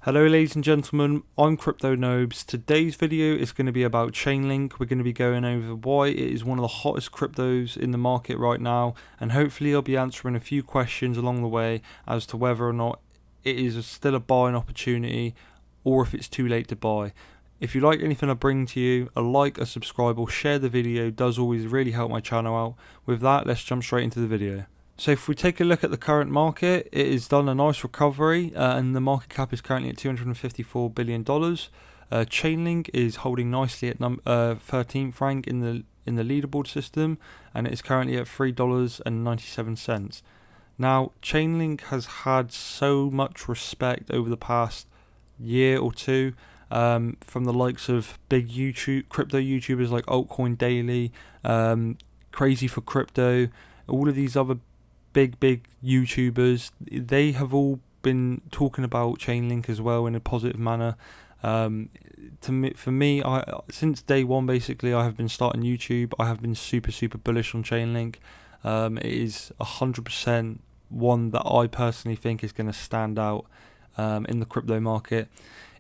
Hello ladies and gentlemen, I'm Crypto Nobes. Today's video is going to be about Chainlink. We're going to be going over why it is one of the hottest cryptos in the market right now, and hopefully I'll be answering a few questions along the way as to whether or not it is still a buying opportunity or if it's too late to buy. If you like anything I bring to you, a like, a subscribe or share the video does always really help my channel out. With that, let's jump straight into the video. So if we take a look at the current market, it has done a nice recovery and the market cap is currently at $254 billion. Chainlink is holding nicely at 13th rank in the leaderboard system, and it is currently at $3.97. Now, Chainlink has had so much respect over the past year or two from the likes of big crypto YouTubers like Altcoin Daily, Crazy for Crypto, all of these other big YouTubers. They have all been talking about Chainlink as well in a positive manner. For me, since day one basically, I have been starting YouTube. I have been super bullish on Chainlink. It is 100% one that I personally think is going to stand out in the crypto market.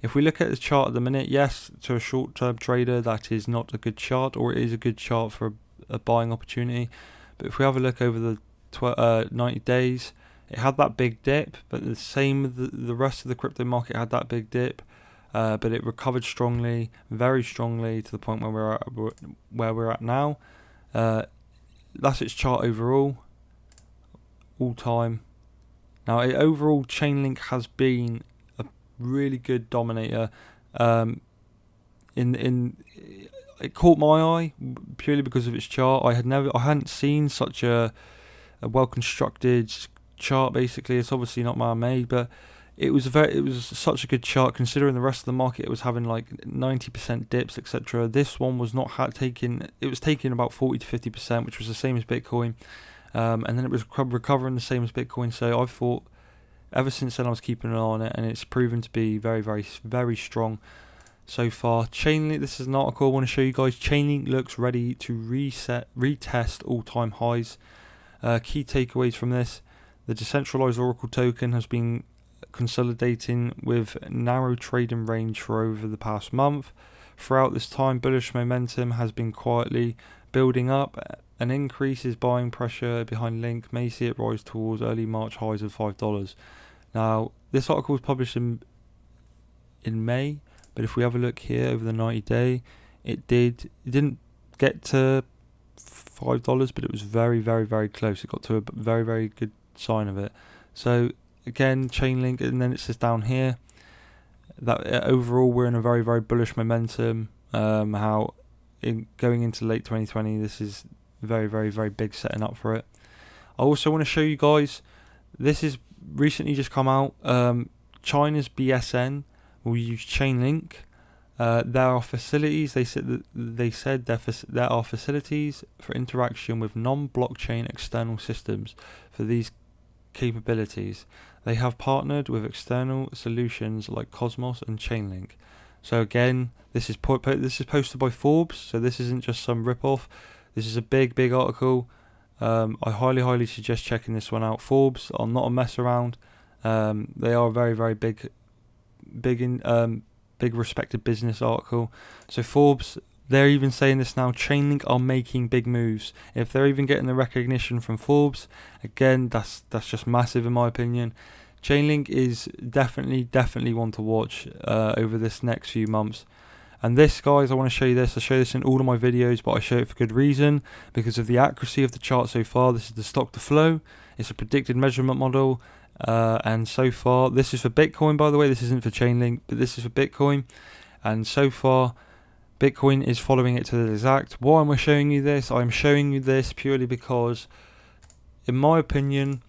If we look at the chart at the minute, yes, to a short-term trader that is not a good chart, or it is a good chart for a buying opportunity. But if we have a look over the 90 days, it had that big dip, but the same with the rest of the crypto market had that big dip, but it recovered strongly, very strongly, to the point where we're at now. That's its chart overall, all time. Now, overall, Chainlink has been a really good dominator. It caught my eye purely because of its chart. I hadn't seen such a well constructed chart. Basically, it's obviously not man-made, but it was such a good chart considering the rest of the market was having like 90% dips, etc. This one was not taking. It was taking about 40 to 50%, which was the same as Bitcoin, and then it was recovering the same as Bitcoin. So I thought, ever since then, I was keeping an eye on it, and it's proven to be very strong so far. Chainlink. This is an article I want to show you guys. Chainlink looks ready to retest all-time highs. Key takeaways from this: the decentralized Oracle token has been consolidating with narrow trading range for over the past month. Throughout this time, bullish momentum has been quietly building up. An increase in buying pressure behind Link may see it rise towards early March highs of $5. Now, this article was published in May, but if we have a look here over the 90-day, it didn't get to $5, but it was very close. It got to a very good sign of it. So again, Chainlink, and then it says down here that overall we're in a very bullish momentum. Going into late 2020, this is very big setting up for it. I also want to show you guys, this is recently just come out. China's BSN will use Chainlink. There are facilities. They said there are facilities for interaction with non-blockchain external systems for these capabilities. They have partnered with external solutions like Cosmos and Chainlink. So again, this is posted by Forbes. So this isn't just some rip-off. This is a big article. I highly suggest checking this one out. Forbes are not a mess around. They are very big respected business article. So Forbes, they're even saying this now. Chainlink are making big moves. If they're even getting the recognition from Forbes, again, that's just massive in my opinion. Chainlink is definitely one to watch over this next few months. And this, guys, I want to show you this. I show this in all of my videos, but I show it for good reason, because of the accuracy of the chart so far. This is the stock to flow. It's a predicted measurement model. And so far, this is for Bitcoin, by the way. This isn't for Chainlink, but this is for Bitcoin. And so far, Bitcoin is following it to the exact. Why am I showing you this? I'm showing you this purely because, in my opinion,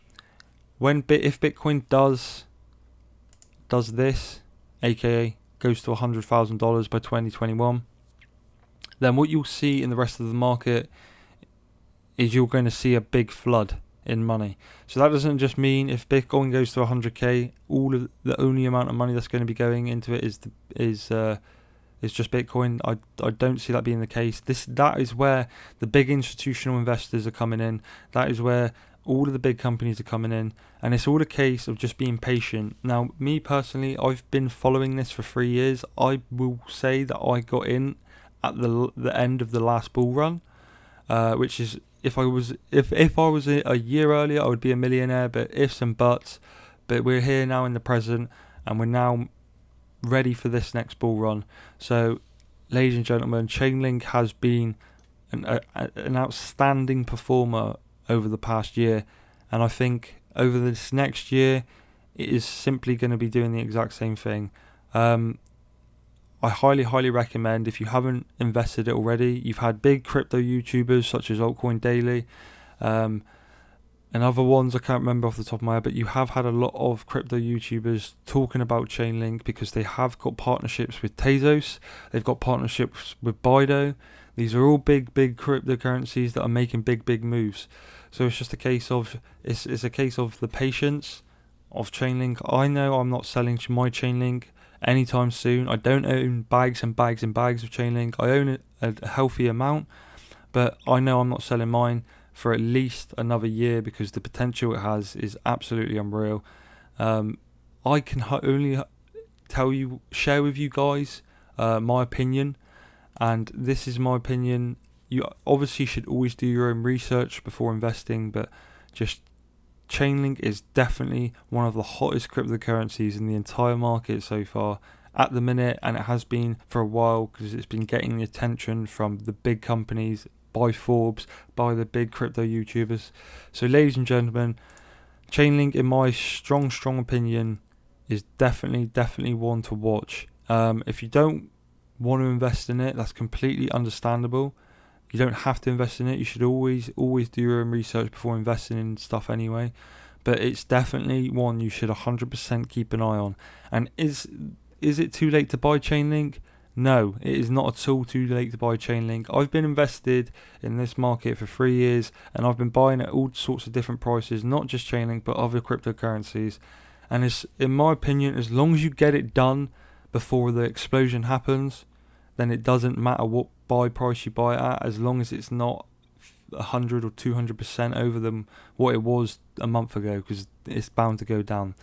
if Bitcoin does this, aka goes to $100,000 by 2021, then what you'll see in the rest of the market is you're going to see a big flood in money. So that doesn't just mean if Bitcoin goes to 100k, the only amount of money that's going to be going into it is just Bitcoin. I don't see that being the case. That is where the big institutional investors are coming in. That is where all of the big companies are coming in, and it's all a case of just being patient. Now, me personally, I've been following this for 3 years. I will say that I got in at the end of the last bull run, which is if I was a year earlier, I would be a millionaire. But ifs and buts. But we're here now in the present, and we're now ready for this next bull run. So, ladies and gentlemen, Chainlink has been an outstanding performer over the past year, and I think over this next year it is simply going to be doing the exact same thing. I highly recommend, if you haven't invested it already. You've had big crypto YouTubers such as Altcoin Daily, and other ones I can't remember off the top of my head, but you have had a lot of crypto YouTubers talking about Chainlink because they have got partnerships with Tezos, they've got partnerships with Bido. These are all big cryptocurrencies that are making big moves. So it's just a case of it's a case of the patience of Chainlink. I know I'm not selling my Chainlink anytime soon. I don't own bags and bags and bags of Chainlink. I own a healthy amount, but I know I'm not selling mine for at least another year because the potential it has is absolutely unreal. I can only share with you guys my opinion, and this is my opinion. You obviously should always do your own research before investing, but just Chainlink is definitely one of the hottest cryptocurrencies in the entire market so far at the minute, and it has been for a while because it's been getting the attention from the big companies, by Forbes, by the big crypto YouTubers. So ladies and gentlemen, Chainlink, in my strong opinion, is definitely one to watch. If you don't want to invest in it, that's completely understandable. You don't have to invest in it. You should always do your own research before investing in stuff anyway. But it's definitely one you should 100% keep an eye on. And is it too late to buy Chainlink? No, it is not at all too late to buy Chainlink. I've been invested in this market for 3 years, and I've been buying at all sorts of different prices, not just Chainlink, but other cryptocurrencies. And it's, in my opinion, as long as you get it done before the explosion happens, then it doesn't matter what buy price you buy it at, as long as it's not 100 or 200% over than what it was a month ago, because it's bound to go down.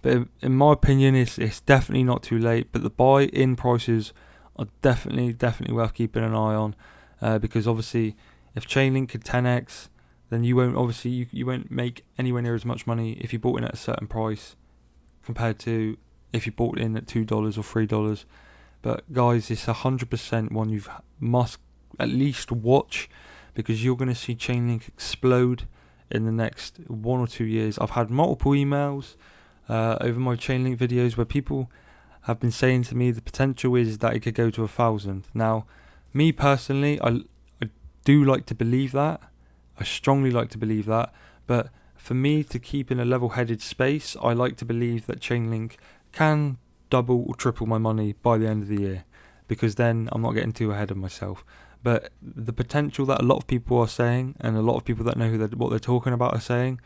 But in my opinion, it's definitely not too late. But the buy-in prices are definitely worth keeping an eye on, because obviously, if Chainlink could 10x, then you won't make anywhere near as much money if you bought in at a certain price compared to if you bought in at $2 or $3. But guys, it's 100% one you must at least watch, because you're going to see Chainlink explode in the next 1 or 2 years. I've had multiple emails over my Chainlink videos where people have been saying to me the potential is that it could go to 1,000. Now, me personally, I do like to believe that. I strongly like to believe that. But for me to keep in a level-headed space, I like to believe that Chainlink can double or triple my money by the end of the year, because then I'm not getting too ahead of myself. But the potential that a lot of people are saying, and a lot of people that know what they're talking about are saying,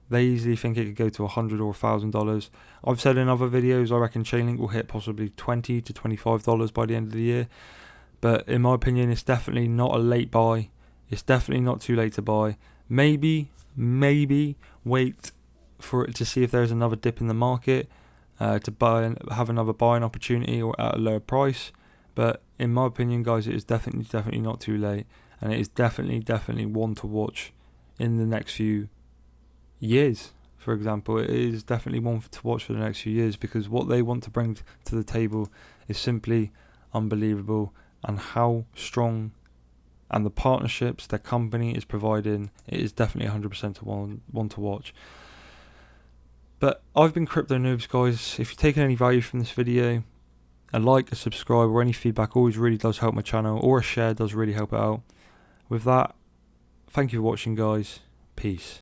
they easily think it could go to $100 or $1,000. I've said in other videos I reckon Chainlink will hit possibly $20 to $25 by the end of the year. But in my opinion, it's definitely not a late buy. It's definitely not too late to buy. Maybe wait for it to see if there's another dip in the market, to buy and have another buying opportunity or at a lower price. But in my opinion, guys, it is definitely not too late, and it is definitely one to watch in the next few years. For example, it is definitely one to watch for the next few years, because what they want to bring to the table is simply unbelievable, and how strong and the partnerships their company is providing, it is definitely 100% one to watch. But I've been Crypto Noobs, guys. If you've taken any value from this video, a like, a subscribe, or any feedback always really does help my channel, or a share does really help it out. With that, thank you for watching, guys. Peace.